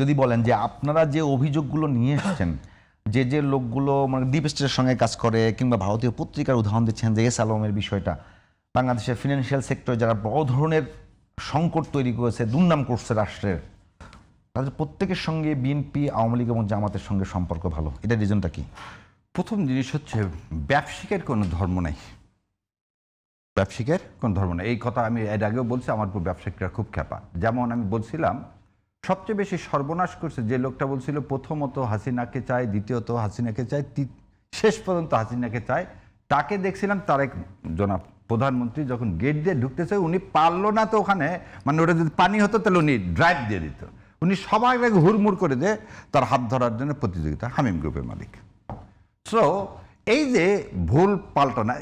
যদি বলেন যে আপনারা যে অভিযোগগুলো নিয়ে এসেছেন, যে যে লোকগুলো মানে ডিপ স্টেটের সঙ্গে কাজ করে কিংবা ভারতীয় পত্রিকার উদাহরণ দিচ্ছেন যে এস আলমের বিষয়টা, বাংলাদেশের ফিনান্সিয়াল সেক্টরে যারা বড় ধরনের সংকট তৈরি করেছে, দুর্নাম করছে রাষ্ট্রের, তাদের প্রত্যেকের সঙ্গে বিএনপি, আওয়ামী লীগ এবং জামাতের সঙ্গে সম্পর্ক ভালো, এটা রিজনটা কি? প্রথম জিনিস হচ্ছে ব্যবসায়িকের কোনো ধর্ম নাই, ব্যবসায়িকের কোনো ধর্ম নেই। এই কথা আমি এর আগেও বলছি, আমার উপর ব্যবসায়িকরা খুব খ্যাপা। যেমন আমি বলছিলাম সবচেয়ে বেশি সর্বনাশ করছে যে লোকটা বলছিল প্রথমত হাসিনাকে চায়, দ্বিতীয়ত হাসিনাকে চায়, শেষ পর্যন্ত হাসিনাকে চায়, তাকে দেখছিলাম তারেক জনাব প্রধানমন্ত্রী যখন গেট দিয়ে ঢুকতেছে, উনি পারলো না তো ওখানে, মানে ওটা যদি পানি হতো তাহলে উনি ড্রাইভ দিয়ে দিত, উনি সবাই হুড়মুড় করে দিয়ে তার হাত ধরার জন্য প্রতিযোগিতা, হামিম গ্রুপের মালিক। সো এই যে ভুল পাল্টানা,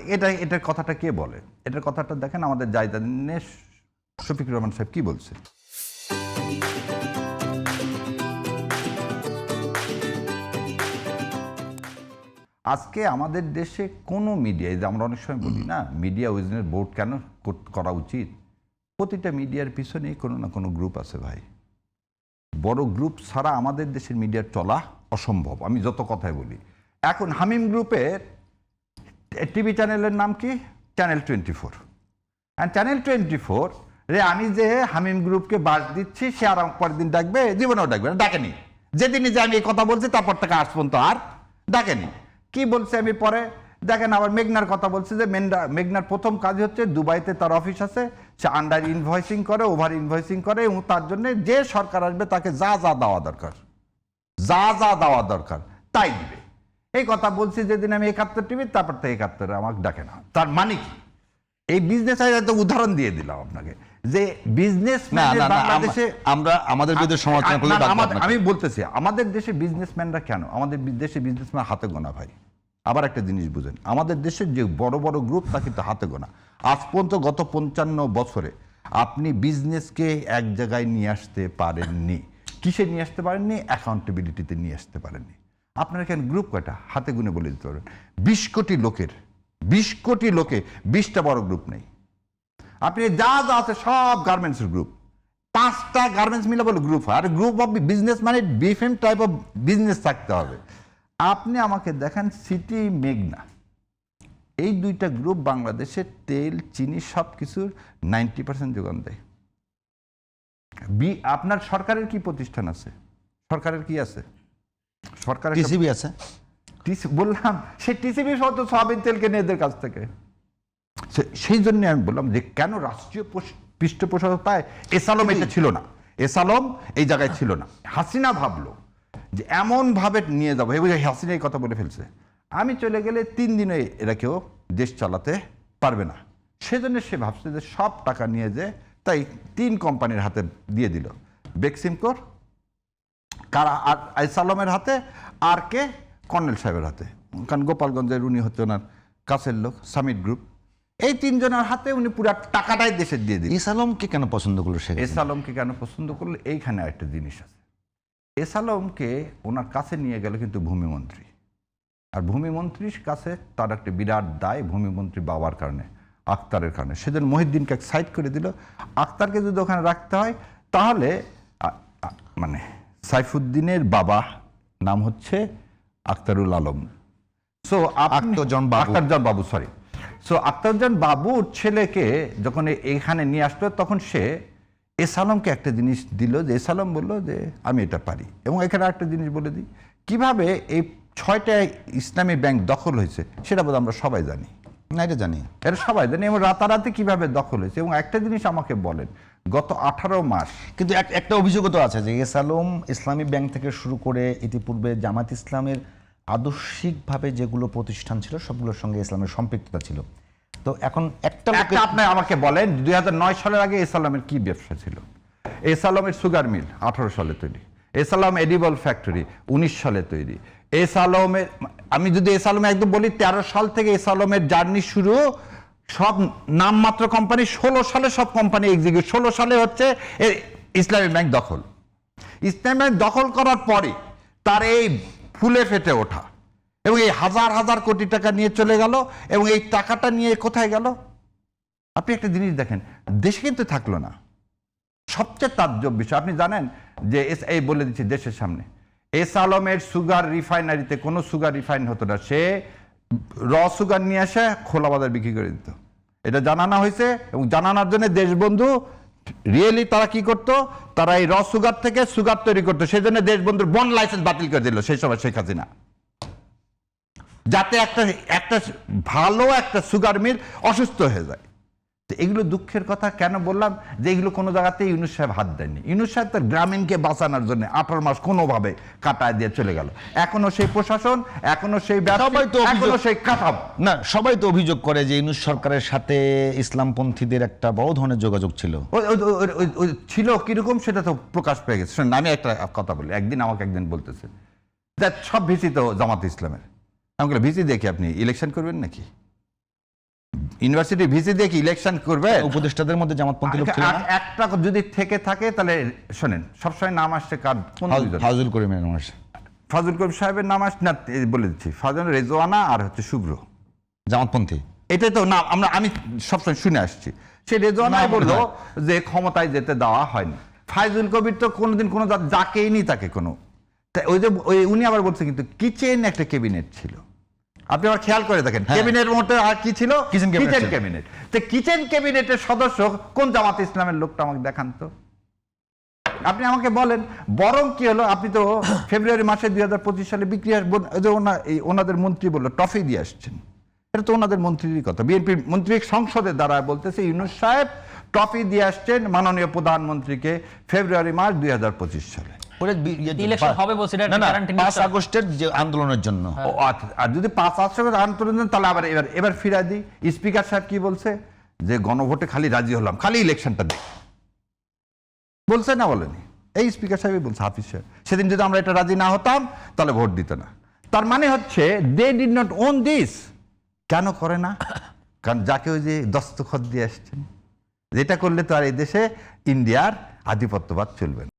এটার কথাটা কে বলে? এটার কথাটা দেখেন আমাদের জায়দানে শফিকুর রহমান সাহেব কি বলছে। আজকে আমাদের দেশে কোনো মিডিয়া, যে আমরা অনেক সময় বলি না মিডিয়া উইজনের বোর্ড কেন করা উচিত, প্রতিটা মিডিয়ার পিছনেই কোনো না কোনো গ্রুপ আছে ভাই। বড় গ্রুপ ছাড়া আমাদের দেশের মিডিয়ার চলা অসম্ভব, আমি যত কথাই বলি। এখন হামিম গ্রুপের টিভি চ্যানেলের নাম কি? চ্যানেল 24। অ্যান্ড চ্যানেল 24 রে আমি যে হামিম গ্রুপকে বাস দিচ্ছি, সে আর পরের দিন ডাকবে? জীবনেও ডাকবে না, ডাকেনি। যেদিনই যে আমি এই কথা বলছি তারপর থেকে আজ পর্যন্ত আর ডাকেনি। কি বলছে আমি পরে দেখেন, আবার মেঘনার কথা বলছে যে মেঘনার প্রথম কাজ হচ্ছে দুবাইতে তার অফিস আছে, সে আন্ডার ইনভয়েসিং করে, ওভার ইনভয়েসিং করে, এবং তার জন্য যে সরকার আসবে তাকে যা যা দেওয়া দরকার, যা যা দেওয়া দরকার তাই দিবে। এই কথা বলছি যেদিন আমি 71 টিভি, তারপর থেকে 71 আমাকে ডাকে না। তার মানে কি? এই বিজনেস একটা উদাহরণ দিয়ে দিলাম আপনাকে যে বিজনেস বাংলাদেশে আমরা আমাদের বিরুদ্ধে সমালোচনা করলে আমি বলতেছি আমাদের দেশে বিজনেসম্যানরা কেন, আমাদের দেশে বিজনেসম্যান হাতে গোনা ভাই। আবার একটা জিনিস বুঝেন, আমাদের দেশের যে বড় বড় গ্রুপ তা কিন্তু হাতে গোনা। আজ পর্যন্ত গত 55 বছরে আপনি বিজনেসকে এক জায়গায় নিয়ে আসতে পারেননি। কিসে নিয়ে আসতে পারেননি? অ্যাকাউন্টেবিলিটিতে নিয়ে আসতে পারেননি। আপনারা এখানে গ্রুপ কয়টা হাতে গুনে বলে দিতে পারবেন? 20 কোটি লোকের 20 কোটি লোকে 20টা বড় গ্রুপ নেই। আপনি যা যা আছে সব গার্মেন্টসের গ্রুপ, 5টা গার্মেন্টস মিলে বলে গ্রুপ হয়। আর গ্রুপ অফ বিজনেস মানে ডিফারেন্ট টাইপ অফ বিজনেস থাকতে হবে। আপনি আমাকে দেখেন সিটি, মেঘনা, এই দুইটা গ্রুপ বাংলাদেশের তেল, চিনি সব কিছুর 90% যোগান দেয়। আপনার সরকারের কি প্রতিষ্ঠান আছে? সরকারের কি আছে? সরকারের টিসিবি আছে, বললাম সে টিসিবি হতো সয়াবিন তেল কেনে এদের কাছ থেকে। সেই জন্য আমি বললাম যে কেন রাষ্ট্রীয় পৃষ্ঠপোষকতায় এসালম এটা ছিল না, এসালম এই জায়গায় ছিল না। হাসিনা ভাবলো যে এমন ভাবে নিয়ে যাবো, এবং হাসিনা এই কথা বলে ফেলছে, আমি চলে গেলে 3 দিনে এরা কেউ দেশ চালাতে পারবে না। সেজন্য সে ভাবছে যে সব টাকা নিয়ে যে তাই 3 কোম্পানির হাতে দিয়ে দিল, বেক্সিমকোর, কারা, আর এসালমের হাতে, আর কে কর্নেল সাহেবের হাতে, কারণ গোপালগঞ্জের উনি হচ্ছে ওনার কাছের লোক, সামিট গ্রুপ। এই 3 জনের হাতে উনি পুরো টাকাটাই দেশে দিয়ে দিলেন। এস আলমকে কেন পছন্দ করলো সে? এস আলমকে কেন পছন্দ করলো? এইখানে একটা জিনিস আছে। এস আলমকে ওনার কাছে নিয়ে গেল কিন্তু ভূমিমন্ত্রী, আর ভূমিমন্ত্রীর কাছে তার একটা বিরাট দায়, ভূমিমন্ত্রী বাবার কারণে, আক্তারের কারণে। সেজন্য মহিউদ্দিনকে সাইড করে দিল। আক্তারকে যদি ওখানে রাখতে হয় তাহলে মানে সাইফুদ্দিনের বাবা নাম হচ্ছে আক্তারুল আলম, সো আক্তারজন বাবু, সরি। সো আক্তারজন বাবুর ছেলেকে যখন এখানে নিয়ে আসলো, তখন সে এস আলমকে একটা জিনিস দিল, যে এস আলম বললো যে আমি এটা পারি। এবং এখানে একটা জিনিস বলে দিই, কিভাবে এই 6টা ইসলামী ব্যাংক দখল হয়েছে সেটা বোধ আমরা সবাই জানি না, এটা জানি, এটা সবাই জানি, এবং রাতারাতি কিভাবে দখল হয়েছে। এবং একটা জিনিস আমাকে বলেন, গত 18 মাস, কিন্তু একটা অভিযোগও তো আছে যে এস আলম ইসলামী ব্যাংক থেকে শুরু করে ইতিপূর্বে জামাত ইসলামের আদর্শিকভাবে যেগুলো প্রতিষ্ঠান ছিল সবগুলোর সঙ্গে ইসলামের সম্পৃক্ততা ছিল। তো এখন একটা আপনি আমাকে বলেন 2009 সালের আগে এস আলমের কি ব্যবসা ছিল? এস আলমের সুগার মিল 18 সালে তৈরি, এস আলম এডিবল ফ্যাক্টরি 19 সালে তৈরি, এস আলমের, আমি যদি এস আলমে একদম বলি 13 সাল থেকে এস আলমের জার্নি শুরু, সব নামমাত্র কোম্পানি, 16 সালে সব কোম্পানি এক্সিকিউট, 16 সালে হচ্ছে ইসলামী ব্যাংক দখল। ইসলামী ব্যাংক দখল করার পরে তার এই ফুলে ফেটে ওঠা, এবং এই হাজার হাজার কোটি টাকা নিয়ে চলে গেল, এবং এই টাকাটা নিয়ে কোথায় গেল? আপনি একটা জিনিস দেখেন, দেশে কিন্তু থাকলো না। সবচেয়ে তাজ্জব বিষয়, আপনি জানেন যে এই বলে দিচ্ছি দেশের সামনে, এস আলমের সুগার রিফাইনারিতে কোনো সুগার রিফাইন হতো না, সে র সুগার নিয়ে এসে খোলা বাজার বিক্রি করে দিত। এটা জানানো হয়েছে এবং জানানোর জন্য দেশবন্ধু রিয়েলি তারা কি করতো, তারা এই র সুগার থেকে সুগার তৈরি করতো, সেই জন্য দেশবন্ধুর বন্ড লাইসেন্স বাতিল করে দিল সেই সময় শেখ হাসিনা, যাতে একটা ভালো একটা সুগার মিল অসুস্থ হয়ে যায়। তো এগুলো দুঃখের কথা কেন বললাম, যে এগুলো কোনো জায়গাতে ইউনূস সাহেব হাত দেননি। ইউনূস সাহেব তার গ্রামীণকে বাঁচানোর জন্য 18 মাস কোনোভাবে কাটায় দিয়ে চলে গেল। এখনো সেই প্রশাসন, এখনো সেই এখনো সেই কাঠাম না, সবাই তো অভিযোগ করে যে ইউনূস সরকারের সাথে ইসলামপন্থীদের একটা বড় ধরনের যোগাযোগ ছিল। ছিল কিরকম সেটা তো প্রকাশ পেয়ে গেছে। শোনেন, আমি একটা কথা বলি। আমাকে একদিন বলতেছে যে সব ভিসি তো জামাত ইসলামের। আমি বললাম, ভিসি দেখে আপনি ইলেকশন করবেন নাকি? ইউনিভার্সিটি ভিসি দিয়ে কি ইলেকশন করবে? উপদেষ্টাদের মধ্যে জামাতপন্থী লোক ছিল না? একটা যদি থেকে থাকে তাহলে শোনেন, সবসময় নাম আসছে কার? ফাজুল করিমের নাম আসে। ফাজুল করিম সাহেবের নাম আসছে না, বলে দিচ্ছি, ফাজুল রেজওয়ানা আর হচ্ছে শুভ্র, জামাতপন্থী। এটাই তো নাম আমি সবসময় শুনে আসছি। সে রেজওয়ানা বললো যে ক্ষমতায় যেতে দেওয়া হয়নি। ফাইজুল কবির তো কোনোদিন কোনো যাকেই নি তাকে কোনো, ওই যে উনি আবার বলছে কিন্তু কিচেন একটা ক্যাবিনেট ছিল। আপনি আবার খেয়াল করে দেখেন, ক্যাবিনেটের মধ্যে আর কি ছিল? Kitchen cabinet. তো কিচেন ক্যাবিনেটের সদস্য কোন জামাত ইসলামের লোকটা আমাকে দেখান তো, আপনি আমাকে বলেন। বরং কি হলো, আপনি তো ফেব্রুয়ারি মাসে 2025 সালে বিক্রি ওনাদের মন্ত্রী বললো ট্রফি দিয়ে আসছেন, এটা তো ওনাদের মন্ত্রীরই কথা। বিএনপি মন্ত্রী সংসদের দ্বারা বলতেছে ইউনূস সাহেব ট্রফি দিয়ে আসছেন মাননীয় প্রধানমন্ত্রীকে ফেব্রুয়ারি মাস 2025 সালে। ইলেকশন হবে বলছে, এটা গ্যারান্টি নেই। 5 আগস্টের যে আন্দোলনের জন্য। আর যদি 5 আগস্টের আন্দোলন, তাহলে আবার এবার ফিরা দিই। স্পিকার সাহেব কি বলছে, যে গণভোটে খালি রাজি হলাম, খালি ইলেকশনটা দেখ, বলছে না বলেনি? এই স্পিকার সাহেবই বলছে, হাফিজ সাহেব। সেদিন যদি আমরা এটা রাজি না হতাম তাহলে ভোট দিত না। তার মানে হচ্ছে they did not own this. কেন করে না? কারণ যাকে ওই যে দস্তখত দিয়ে আসছেন, যেটা করলে তো আর এই দেশে ইন্ডিয়ার আধিপত্যবাদ চলবে না।